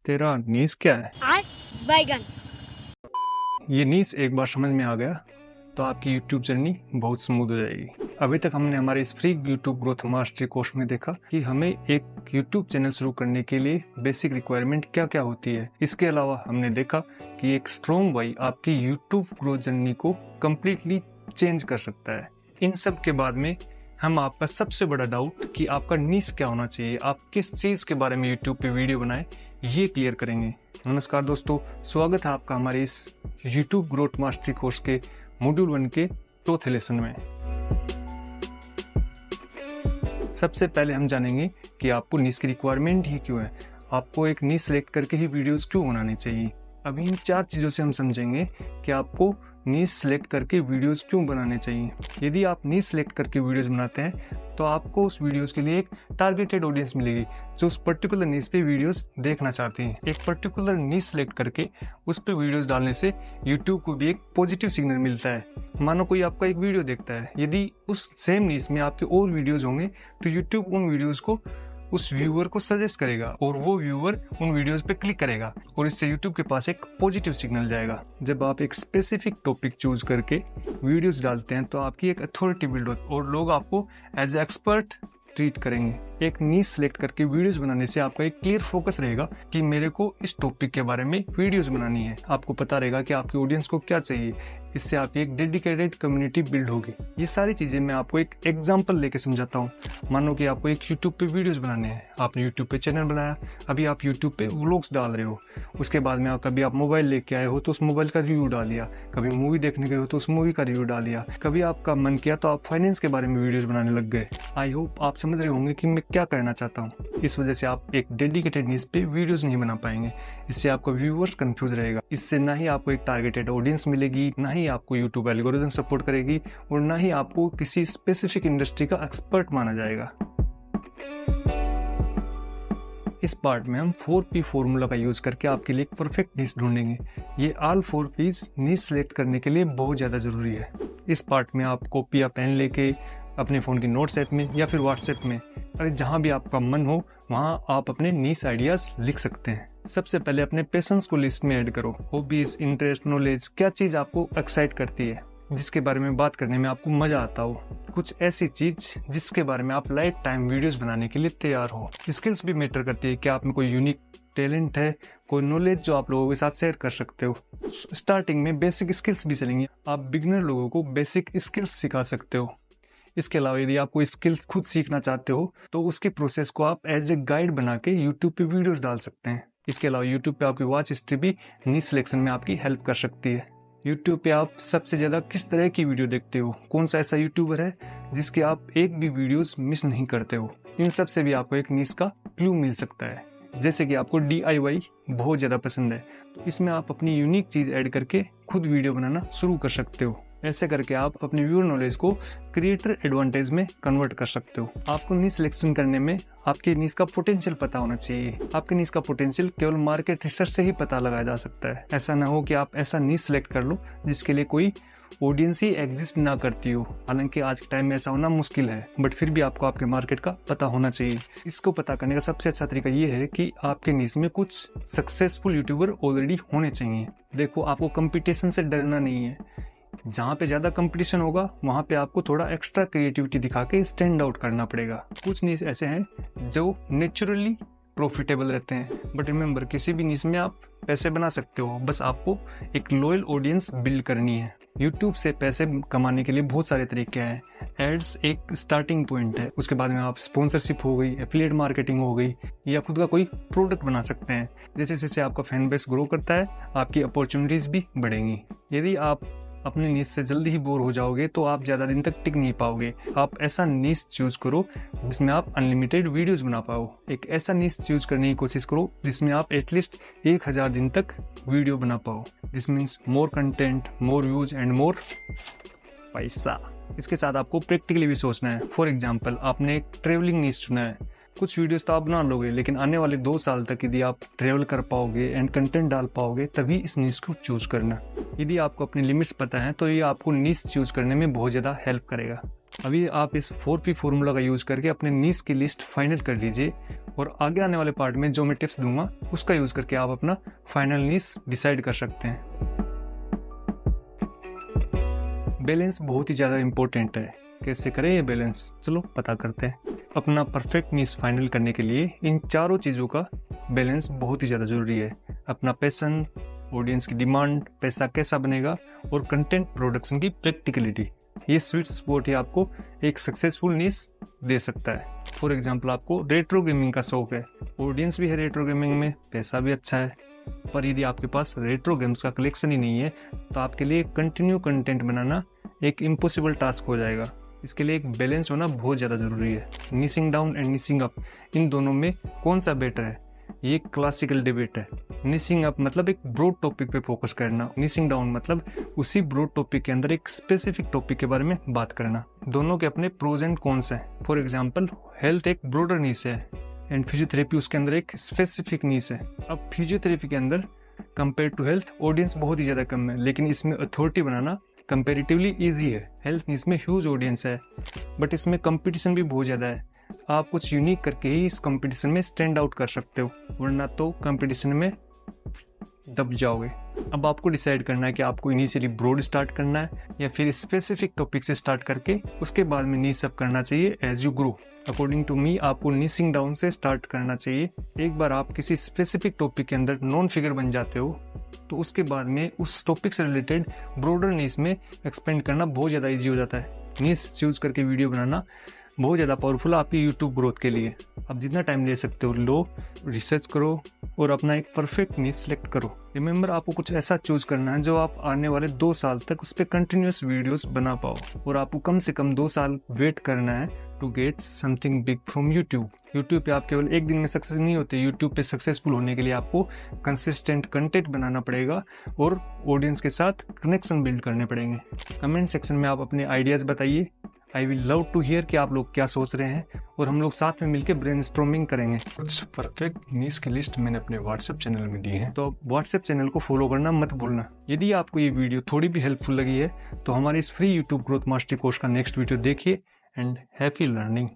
तेरा नीस क्या है? बैगन। ये नीस एक बार समझ में आ गया तो आपकी YouTube जर्नी बहुत स्मूथ हो जाएगी। अभी तक हमने हमारे इस free YouTube growth mastery course में देखा कि हमें एक YouTube चैनल शुरू करने के लिए बेसिक रिक्वायरमेंट क्या क्या होती है। इसके अलावा हमने देखा कि एक स्ट्रॉन्ग वाई आपकी YouTube ग्रोथ जर्नी को कम्प्लीटली चेंज कर सकता है। इन सब के बाद में हम आपका सबसे बड़ा डाउट कि आपका नीश क्या होना चाहिए, आप किस चीज़ के बारे में YouTube पे वीडियो बनाएं, ये क्लियर करेंगे। नमस्कार दोस्तों, स्वागत है आपका हमारे इस YouTube ग्रोथ मास्टरी कोर्स के मॉड्यूल 1 के चौथे लेसन में। सबसे पहले हम जानेंगे कि आपको नीश की रिक्वायरमेंट ही क्यों है, आपको एक नीश सेलेक्ट करके ही वीडियोस क्यों बनाने चाहिए। अभी इन 4 चीज़ों से हम समझेंगे कि आपको नीश सेलेक्ट करके वीडियोस क्यों बनाने चाहिए। यदि आप नीश सेलेक्ट करके वीडियोस बनाते हैं तो आपको उस वीडियोस के लिए एक टारगेटेड ऑडियंस मिलेगी जो उस पर्टिकुलर नीश पे वीडियोस देखना चाहती है। एक पर्टिकुलर नीश सेलेक्ट करके उस पे वीडियोस डालने से यूट्यूब को भी एक पॉजिटिव सिग्नल मिलता है। मानो कोई आपका एक वीडियो देखता है, यदि उस सेम नीश में आपके और वीडियोज होंगे तो यूट्यूब उन वीडियोज को उस व्यूअर को सजेस्ट करेगा और वो व्यूअर उन वीडियोस पे क्लिक करेगा और इससे यूट्यूब के पास एक पॉजिटिव सिग्नल जाएगा। जब आप एक स्पेसिफिक टॉपिक चूज करके वीडियोस डालते हैं तो आपकी एक अथॉरिटी बिल्ड होती है और लोग आपको एज ए एक्सपर्ट ट्रीट करेंगे। एक नीश सेलेक्ट करके वीडियोस बनाने से आपका एक क्लियर फोकस रहेगा कि मेरे को इस टॉपिक के बारे में वीडियोस बनानी है। आपको पता रहेगा कि आपकी ऑडियंस को क्या चाहिए। इससे आपकी एक डेडिकेटेड कम्युनिटी बिल्ड होगी। ये सारी चीजें मैं आपको एक एग्जांपल लेके समझाता हूँ। मानो कि आपको एक यूट्यूब पे वीडियोस बनाने हैं, आपने यूट्यूब पे चैनल बनाया, अभी आप यूट्यूब पे व्लॉग्स डाल रहे हो। उसके बाद में कभी आप मोबाइल लेके आए हो तो उस मोबाइल का रिव्यू डाल दिया, कभी मूवी देखने गए हो तो उस मूवी का रिव्यू डाल दिया, कभी आपका मन किया तो आप फाइनेंस के बारे में वीडियोस बनाने लग गए। आई होप आप समझ रहे होंगे कि मैं क्या कहना चाहता हूँ। इस वजह से आप एक डेडिकेटेड नीश पे वीडियोस नहीं बना पाएंगे। इससे आपका व्यूअर्स कंफ्यूज रहेगा। इससे ना ही आपको एक टारगेटेड ऑडियंस मिलेगी, ना ही आपको यूट्यूब एल्गोरिथम सपोर्ट करेगी और ना ही आपको किसी स्पेसिफिक इंडस्ट्री का एक्सपर्ट माना जाएगा। इस पार्ट में हम 4P फॉर्मूला का यूज करके आपके लिए एक परफेक्ट नीश ढूंढेंगे। ये ऑल 4Ps नीश सेलेक्ट करने के लिए बहुत ज़्यादा ज़रूरी है। इस पार्ट में आप कॉपी या पेन लेके अपने फ़ोन की नोट्स ऐप में या फिर व्हाट्सएप में, अरे जहाँ भी आपका मन हो वहाँ आप अपने नीश आइडियाज़ लिख सकते हैं। सबसे पहले अपने पैशंस को लिस्ट में ऐड करो। हॉबीज, इंटरेस्ट, नॉलेज, क्या चीज़ आपको एक्साइट करती है, जिसके बारे में बात करने में आपको मजा आता हो। कुछ ऐसी चीज जिसके बारे में आप लाइफ टाइम वीडियोस बनाने के लिए तैयार हो। स्किल्स भी मैटर करती है कि आप में कोई यूनिक टैलेंट है, कोई नॉलेज जो आप लोगों के साथ शेयर कर सकते हो। स्टार्टिंग में बेसिक स्किल्स भी चलेंगे, आप बिगिनर लोगों को बेसिक स्किल्स सिखा सकते हो। इसके अलावा यदि आप कोई स्किल खुद सीखना चाहते हो तो उसके प्रोसेस को आप एज ए गाइड बना के यूट्यूब पे वीडियोस डाल सकते हैं। इसके अलावा यूट्यूब पे आपकी वॉच हिस्ट्री भी नीश सिलेक्शन में आपकी हेल्प कर सकती है। यूट्यूब पे आप सबसे ज़्यादा किस तरह की वीडियो देखते हो, कौन सा ऐसा यूट्यूबर है जिसके आप एक भी वीडियोस मिस नहीं करते हो, इन सब से भी आपको एक नीश का क्लू मिल सकता है। जैसे कि आपको DIY बहुत ज़्यादा पसंद है तो इसमें आप अपनी यूनिक चीज़ ऐड करके खुद वीडियो बनाना शुरू कर सकते हो। ऐसे करके आप अपने व्यूअर नॉलेज को क्रिएटर एडवांटेज में कन्वर्ट कर सकते हो। आपको नीश सिलेक्शन करने में आपके नीश का पोटेंशियल पता होना चाहिए। आपके नीश का पोटेंशियल केवल मार्केट रिसर्च से ही पता लगाया जा सकता है। ऐसा ना हो कि आप ऐसा नीश सिलेक्ट कर लो जिसके लिए कोई ऑडियंस ही एग्जिस्ट ना करती हो। हालांकि आज के टाइम में ऐसा होना मुश्किल है, बट फिर भी आपको आपके मार्केट का पता होना चाहिए। इसको पता करने का सबसे अच्छा तरीका ये है कि आपके नीश में कुछ सक्सेसफुल यूट्यूबर ऑलरेडी होने चाहिए। देखो, आपको कंपटीशन से डरना नहीं है। जहाँ पे ज्यादा कंपटीशन होगा वहाँ पे आपको थोड़ा एक्स्ट्रा क्रिएटिविटी दिखा के स्टैंड आउट करना पड़ेगा। कुछ नीश ऐसे हैं जो नेचुरली प्रॉफिटेबल रहते हैं, बट रिमेंबर किसी भी नीश में आप पैसे बना सकते हो, बस आपको एक लॉयल ऑडियंस बिल्ड करनी है। यूट्यूब से पैसे कमाने के लिए बहुत सारे तरीके हैं। एड्स एक स्टार्टिंग पॉइंट है, उसके बाद में आप स्पॉन्सरशिप हो गई, एफिलिएट मार्केटिंग हो गई, या खुद का कोई प्रोडक्ट बना सकते हैं। जैसे जैसे आपका फैन बेस ग्रो करता है आपकी अपॉर्चुनिटीज भी बढ़ेंगी। यदि आप अपने नीश से जल्दी ही बोर हो जाओगे तो आप ज़्यादा दिन तक टिक नहीं पाओगे। आप ऐसा नीश चूज करो जिसमें आप अनलिमिटेड वीडियोस बना पाओ। एक ऐसा नीश चूज करने की कोशिश करो जिसमें आप एटलीस्ट 1000 दिन तक वीडियो बना पाओ। This means more content, more views and more पैसा। इसके साथ आपको प्रैक्टिकली भी सोचना है। फॉर एग्जाम्पल, आपने एक ट्रेवलिंग नीश चुना है। कुछ वीडियोस तो आप बना लोगे, लेकिन आने वाले 2 साल तक यदि आप ट्रेवल कर पाओगे एंड कंटेंट डाल पाओगे तभी इस नीश को चूज करना। यदि आपको अपनी लिमिट्स पता है तो ये आपको नीश चूज करने में बहुत ज़्यादा हेल्प करेगा। अभी आप इस 4P फॉर्मूला का यूज करके अपने नीश की लिस्ट फाइनल कर लीजिए और आगे आने वाले पार्ट में जो मैं टिप्स दूंगा उसका यूज करके आप अपना फाइनल नीश डिसाइड कर सकते हैं। बैलेंस बहुत ही ज़्यादा इंपॉर्टेंट है। कैसे करें ये बैलेंस, चलो पता करते हैं। अपना परफेक्ट नीश फाइनल करने के लिए इन चारों चीज़ों का बैलेंस बहुत ही ज़्यादा ज़रूरी है। अपना पैशन, ऑडियंस की डिमांड, पैसा कैसा बनेगा और कंटेंट प्रोडक्शन की प्रैक्टिकलिटी। ये स्वीट स्पॉट ही आपको एक सक्सेसफुल नीश दे सकता है। फॉर एग्जाम्पल, आपको रेट्रो गेमिंग का शौक है, ऑडियंस भी है रेट्रो गेमिंग में, पैसा भी अच्छा है, पर यदि आपके पास रेट्रो गेम्स का कलेक्शन ही नहीं है तो आपके लिए कंटिन्यू कंटेंट बनाना एक इम्पॉसिबल टास्क हो जाएगा। इसके लिए एक बैलेंस होना बहुत ज़्यादा ज़रूरी है। नीशिंग डाउन एंड नीशिंग अप, इन दोनों में कौन सा बेटर है, ये क्लासिकल डिबेट है। नीशिंग अप मतलब एक ब्रॉड टॉपिक पे फोकस करना, नीशिंग डाउन मतलब उसी ब्रॉड टॉपिक के अंदर एक स्पेसिफिक टॉपिक के बारे में बात करना। दोनों के अपने प्रोज एंड कॉन्स हैं। फॉर एग्जांपल, हेल्थ एक ब्रॉडर नीश है एंड फिजियोथेरेपी उसके अंदर एक स्पेसिफिक नीश है। अब फिजियोथेरेपी के अंदर कंपेयर टू हेल्थ ऑडियंस बहुत ही ज़्यादा कम है, लेकिन इसमें अथॉरिटी बनाना कंपेरेटिवली ईजी है। हेल्थ नीश में ह्यूज ऑडियंस है बट इसमें कंपटीशन भी बहुत ज़्यादा है। आप कुछ यूनिक करके ही इस कंपटीशन में स्टैंड आउट कर सकते हो, वरना तो कंपटीशन में दब जाओगे। अब आपको डिसाइड करना है कि आपको इनिशियली ब्रॉड स्टार्ट करना है या फिर स्पेसिफिक टॉपिक से स्टार्ट करके उसके बाद में नीश अप करना चाहिए as you grow. According to me आपको नीशिंग डाउन से स्टार्ट करना चाहिए। एक बार आप किसी स्पेसिफिक टॉपिक के अंदर नॉन फिगर बन जाते हो तो उसके बाद में उस टॉपिक से रिलेटेड ब्रॉडर नीश में एक्सपेंड करना बहुत ज़्यादा ईजी हो जाता है। नीश चूज करके वीडियो बनाना बहुत ज़्यादा पावरफुल है आपकी यूट्यूब ग्रोथ के लिए। आप जितना टाइम ले सकते हो लो, रिसर्च करो और अपना एक परफेक्ट नीश सेलेक्ट करो। रिमेंबर, आपको कुछ ऐसा चूज करना है जो आप आने वाले 2 साल तक उस पर कंटिन्यूस वीडियोस बना पाओ, और आपको कम से कम 2 साल वेट करना है to get something big from YouTube. YouTube पे आप केवल एक दिन में सक्सेस नहीं होते। यूट्यूब पे सक्सेसफुल होने के लिए आपको कंसिस्टेंट कंटेंट बनाना पड़ेगा और ऑडियंस के साथ कनेक्शन बिल्ड करने पड़ेंगे। कमेंट सेक्शन में आप अपने आइडियाज़ बताइए। I will love to hear कि आप लोग क्या सोच रहे हैं और हम लोग साथ में मिलकर ब्रेनस्टॉर्मिंग करेंगे। कुछ परफेक्ट नीश की लिस्ट मैंने अपने व्हाट्सएप चैनल में दी है, तो व्हाट्सएप चैनल को फॉलो करना मत भूलना। यदि आपको ये वीडियो थोड़ी भी हेल्पफुल लगी है तो हमारे इस free YouTube growth mastery course का नेक्स्ट वीडियो देखिए एंड हैप्पी लर्निंग।